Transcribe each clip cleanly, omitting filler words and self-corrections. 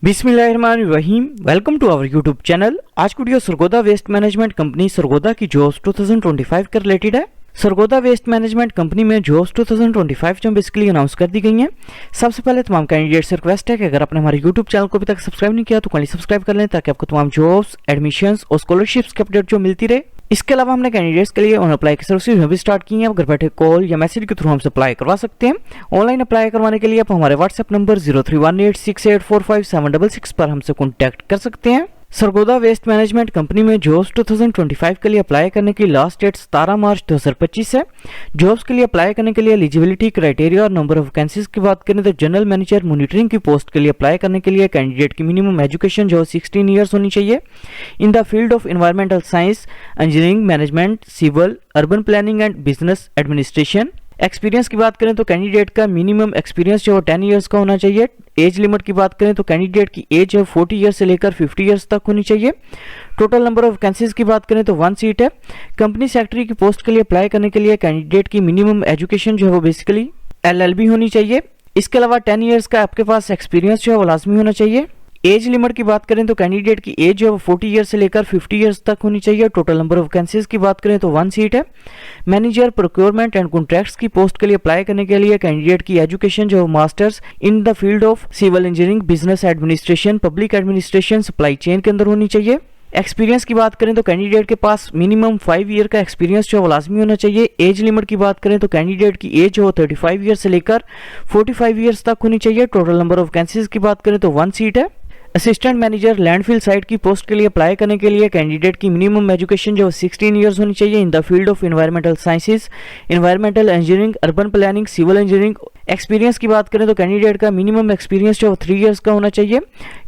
बिस्मिल्लाहिर्रहमानिर्रहीम। Welcome to our YouTube channel. आज की video Sargodha waste management company Sargodha की जॉब्स 2025 के रिलेटेड है। सरगोदा वेस्ट मैनेजमेंट कंपनी में जॉब्स 2025 जो बेसिकली अनाउंस कर दी गई हैं। सबसे पहले तमाम कैंडिडेट से रिक्वेस्ट है कि अगर आपने हमारे यूट्यूब चैनल को अभी तक सब्सक्राइब नहीं किया तो काइंडली सब्सक्राइब कर लें ताकि आपको तमाम जॉब्स, एडमिशंस और स्कॉलरशिप्स की अपडेट जो मिलती रहे। इसके अलावा हमने कैंडिडेट्स के लिए ऑन अप्लाई की सर्विस भी स्टार्ट की है। घर बैठे कॉल या मैसेज के थ्रू हमसे अप्लाई करवा सकते हैं। ऑनलाइन अप्लाई करवाने के लिए आप हमारे व्हाट्सएप नंबर 0318684576 पर हमसे कॉन्टैक्ट कर सकते हैं। सरगोदा वेस्ट मैनेजमेंट कंपनी में जॉब्स 2025 के लिए अप्लाई करने की लास्ट डेट 17 मार्च 2025 है। जॉब्स के लिए अप्लाई करने के लिए एलिजिबिलिटी क्राइटेरिया और नंबर ऑफ वैकेंसीज की बात करें तो जनरल मैनेजर मॉनिटरिंग की पोस्ट के लिए अप्लाई करने के लिए कैंडिडेट की मिनिमम एजुकेशन जो 16 ईयर्स होनी चाहिए in the field of environmental science, engineering, management, civil, urban planning and business administration. Experience की बात करें तो कैंडिडेट का मिनिमम एक्सपीरियंस जो 10 ईयर्स का होना चाहिए। एज लिमिट की बात करें तो कैंडिडेट की एज 40 ईयर्स से लेकर 50 ईयर्स तक होनी चाहिए। टोटल नंबर ऑफ वैकेंसीज की बात करें तो 1 सीट है। कंपनी सेक्रेटरी की पोस्ट के लिए अप्लाई करने के लिए कैंडिडेट की मिनिमम एजुकेशन जो है वो बेसिकली LLB होनी चाहिए। इसके अलावा 10 ईयर्स का आपके पास एक्सपीरियंस जो है वो लाजमी होना चाहिए। एज लिमिट की बात करें तो कैंडिडेट की एज जो है 40 ईयर्स से लेकर 50 ईयर्स तक होनी चाहिए। टोटल नंबर ऑफ वैकेंसीज की बात करें तो 1 सीट है। मैनेजर प्रोक्योरमेंट एंड कॉन्ट्रैक्ट्स की पोस्ट के लिए अप्लाई करने के लिए कैंडिडेट की एजुकेशन जो masters in the field of civil engineering, business administration, public administration, supply chain के अंदर होनी चाहिए। एक्सपीरियंस की बात करें तो कैंडिडेट के पास मिनिमम 5 ईयर का एक्सपीरियंस जो है लाजमी होना चाहिए। एज लिमिट की बात करें तो कैंडिडेट की एज जो 35 ईयर से लेकर 45 ईयर्स तक होनी चाहिए। टोटल नंबर ऑफ वैकेंसीज की बात करें तो 1 सीट है। असिस्टेंट मैनेजर लैंडफिल साइट की पोस्ट के लिए अप्लाई करने के लिए कैंडिडेट की मिनिमम एजुकेशन जो 16 ईयर्स होनी चाहिए in the field of environmental sciences, environmental engineering, urban planning, civil engineering. Experience की बात करें तो कैंडिडेट का मिनिमम एक्सपीरियंस जो 3 ईयर्स का होना चाहिए।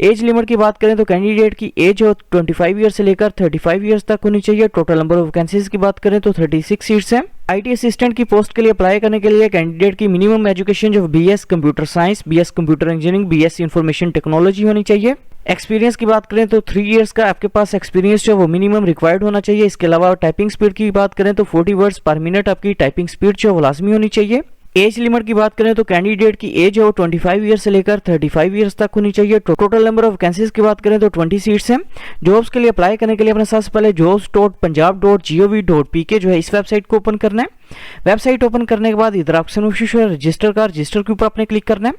एज लिमिट की बात करें तो कैंडिडेट की एज जो 25 ईयर से लेकर 35 ईयर्स तक होनी चाहिए। टोटल नंबर ऑफ वैकेंसीज की बात करें तो 36 सीट्स हैं। IT असिस्टेंट की पोस्ट के लिए अप्लाई करने के लिए कैंडिडेट की मिनिमम एजुकेशन जो BS computer science, BS computer engineering, BS information technology होनी चाहिए। एक्सपीरियंस की बात करें तो 3 इयर्स का आपके पास एक्सपीरियंस जो वो मिनिमम रिक्वायर्ड होना चाहिए। इसके अलावा टाइपिंग स्पीड की बात करें तो 40 वर्ड्स पर मिनट आपकी टाइपिंग स्पीड जो वो लाजमी होनी चाहिए। एज लिमिट की बात करें तो कैंडिडेट की एज है वो 25 ईयर से लेकर 35 ईयर्स तक होनी चाहिए। टोटल नंबर ऑफ वैकेंसीज की बात करें तो 20 सीट्स हैं। जॉब्स के लिए अप्लाई करने के लिए अपने सबसे पहले jobs.punjab.gov.pk जो है इस वेबसाइट को ओपन करना है। वेबसाइट ओपन करने के बाद इधर ऑप्शन रजिस्टर के ऊपर आपने क्लिक करना है।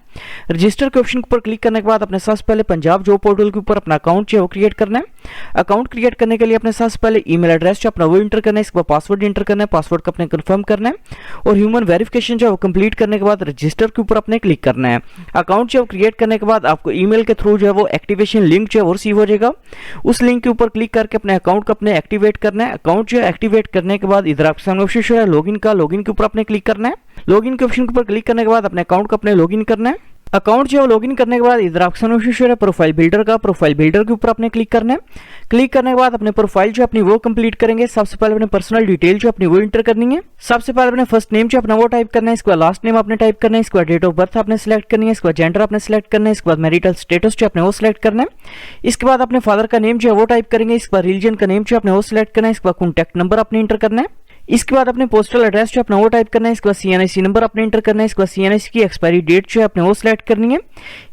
रजिस्टर के ऑप्शन के ऊपर क्लिक करने के बाद अपने सबसे पहले पंजाब जॉब पोर्टल के ऊपर अपना अकाउंट जो है वो क्रिएट करना है। अकाउंट क्रिएट करने के लिए अपने सबसे पहले ईमेल एड्रेस जो अपना वो इंटर करना है। इसके बाद पासवर्ड इंटर करना है। पासवर्ड को अपने कंफर्म करना है और ह्यूमन वेरिफिकेशन जो है वो कंप्लीट करने के बाद रजिस्टर के ऊपर अपने क्लिक करना है। अकाउंट जो क्रिएट करने के बाद आपको ईमेल के थ्रू जो है वो एक्टिवेशन लिंक जो है वो रिसीव हो जाएगा। उस लिंक के ऊपर क्लिक करके अपने अकाउंट को अपने एक्टिवेट करना है। अकाउंट जो एक्टिवेट करने के बाद इधर आपके सामने ऑप्शन है लॉगिन का। लॉगिन के ऊपर अपने क्लिक करना है। लॉगिन के ऑप्शन के ऊपर क्लिक करने के बाद अपने अकाउंट को अपने लॉगिन करना है। अकाउंट जो लॉगिन करने के बाद इधर ऑप्शन है प्रोफाइल बिल्डर का। प्रोफाइल बिल्डर के ऊपर अपने क्लिक करना है। क्लिक करने के बाद अपने प्रोफाइल जो अपनी वो कंप्लीट करेंगे। सबसे पहले अपने पर्सनल डिटेल जो अपनी वो इंटर करनी है। सबसे पहले अपने फर्स्ट नेम जो अपना वो टाइप करना है। इसके बाद लास्ट नेम आपने टाइप करना है। इसके बाद डेट ऑफ बर्थ आपने सिलेक्ट करनी है। इसके बाद जेंडर आपने सिलेक्ट करना है। इसके बाद मैरिटल स्टेटस जो अपने वो सिलेक्ट करना है। इसके बाद अपने फादर का नेम जो है वो टाइप करेंगे। इसके बाद रिलीजन का नेम जो अपने वो सिलेक्ट करना है। इसके बाद कॉन्टैक्ट नंबर अपने इंटर करना है। इसके बाद अपने पोस्टल एड्रेस जो अपना वो टाइप करना है। इसके बाद CNIC नंबर अपने इंटर करना है। इसके बाद CNIC की एक्सपायरी डेट जो है अपने वो सिलेक्ट करनी है।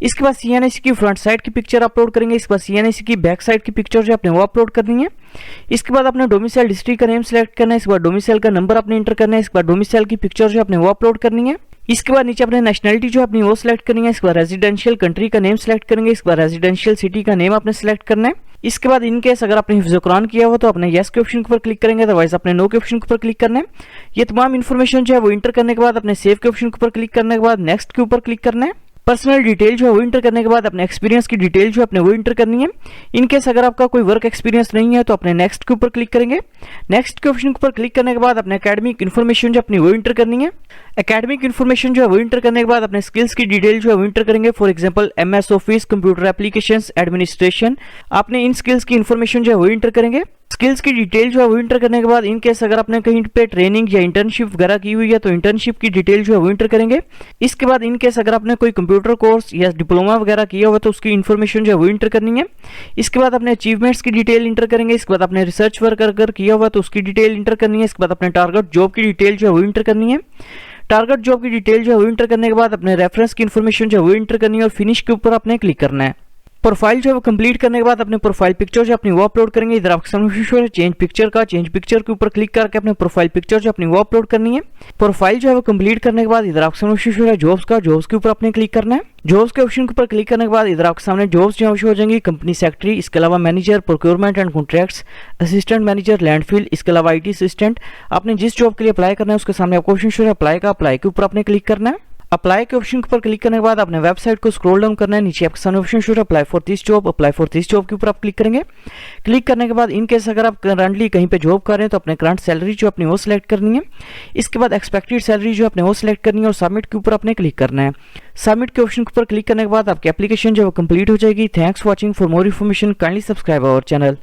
इसके बाद CNIC की फ्रंट साइड की पिक्चर अपलोड करेंगे। इसके बाद CNIC की बैक साइड की पिक्चर जो अपने वो अपलोड करनी है। इसके बाद अपने डोमिसाइल डिस्ट्रिक्ट का नेम सिलेक्ट करना है। इसके बाद डोमिसाइल का नंबर अपने इंटर करना है। इसके बाद डोमिसाइल की पिक्चर जो अपने वो अपलोड करनी है। इसके बाद नीचे अपने नेशनलिटी जो अपनी वो सिलेक्ट करनी है। इसके बाद रेजिडेंशियल कंट्री का नेम सिलेक्ट करेंगे। इसके बाद रेजिडेंशियल सिटी का नेम आपने सिलेक्ट करना है। इसके बाद इन केस अगर आपने हिफ्ज़ कुरान किया हो तो अपने यस के ऑप्शन के ऊपर क्लिक करेंगे, अदरवाइज अपने नो के ऑप्शन के ऊपर क्लिक करना है। ये तमाम इन्फॉर्मेशन जो है वो इंटर करने के बाद अपने सेव के ऑप्शन के ऊपर क्लिक करने के बाद नेक्स्ट के ऊपर क्लिक करना है। पर्सनल डिटेल जो है वो इंटर करने के बाद अपने एक्सपीरियंस की डिटेल जो अपने वो इंटर करनी है। इन केस अगर आपका कोई वर्क एक्सपीरियंस नहीं है तो अपने नेक्स्ट के ऊपर क्लिक करेंगे। नेक्स्ट के ऑप्शन के ऊपर क्लिक करने के बाद अपने एकेडमिक इन्फॉर्मेशन जो अपनी वो इंटर करनी है। एकेडमिक इन्फॉर्मेशन जो है वो इंटर करने के बाद अपने स्किल्स की डिटेल जो है वो इंटर करेंगे। For example MS office, computer applications, administration. आपने इन स्किल्स की इन्फॉर्मेशन जो है वो इंटर करेंगे। स्किल्स की डिटेल जो है वो इंटर करने के बाद इन केस अगर आपने कहीं पे ट्रेनिंग या इंटर्नशिप वगैरह की हुई है तो इंटर्नशिप की डिटेल जो है वो इंटर करेंगे। इसके बाद इन केस अगर आपने कोई कंप्यूटर कोर्स या डिप्लोमा वगैरह किया हुआ तो उसकी इन्फॉर्मेशन जो है वो इंटर करनी है। इसके बाद अपने अचीवमेंट्स की डिटेल इंटर करेंगे। इसके बाद अपने रिसर्च वर्क अगर किया हुआ तो उसकी डिटेल इंटर करनी है। इसके बाद अपने टारगेट जॉब की डिटेल जो है वो इंटर करनी है। टारगेट जॉब की डिटेल जो है वो इंटर करने के बाद अपने रेफरेंस की इन्फॉर्मेशन जो है वो इंटर करनी है और फिनिश के ऊपर आपने क्लिक करना है। प्रोफाइल जो है वो कंप्लीट करने के बाद अपने प्रोफाइल पिक्चर जो अपनी वो अपलोड करेंगे। इधर आपका सामने शो है चेंज पिक्चर का। चेंज पिक्चर के ऊपर क्लिक करके अपने प्रोफाइल पिक्चर जो अपनी वो अपलोड करनी है। प्रोफाइल जो है वो कंप्लीट करने के बाद इधर आपका सामने शो है जॉब्स का। जॉब्स के ऊपर अपने क्लिक करना है। जॉब्स के ऑप्शन के ऊपर क्लिक करने के बाद इधर आपके सामने जॉब्स जो शो हो जाएंगी। कंपनी सेक्रेटरी, इसके अलावा manager, procurement and contracts, assistant manager, landfill, इसके अलावा IT असिस्टेंट। आपने जिस जॉब के लिए अप्लाई करना है उसके सामने आपको ऑप्शन शो है अप्लाई का। अप्लाई के ऊपर आपने क्लिक करना है। अप्लाई के ऑप्शन पर क्लिक करने के बाद अपने वेबसाइट को स्क्रॉल डाउन करना है। नीचे आपके सामने ऑप्शन शो है apply for this job. Apply for this job के ऊपर आप क्लिक करेंगे। क्लिक करने के बाद इन केस अगर आप करंटली कहीं पे जॉब कर रहे हैं तो अपने करंट सैलरी जो अपनी वो सिलेक्ट करनी है। इसके बाद एक्सपेक्टेड सैलरी जो अपने वो सिलेक्ट करनी है और सबमिट के ऊपर अपने क्लिक करना है। सबमिट के ऑप्शन के ऊपर क्लिक करने के बाद आपकी एप्लीकेशन जो है कंप्लीट हो जाएगी। Thanks for watching. For more information kindly subscribe our channel.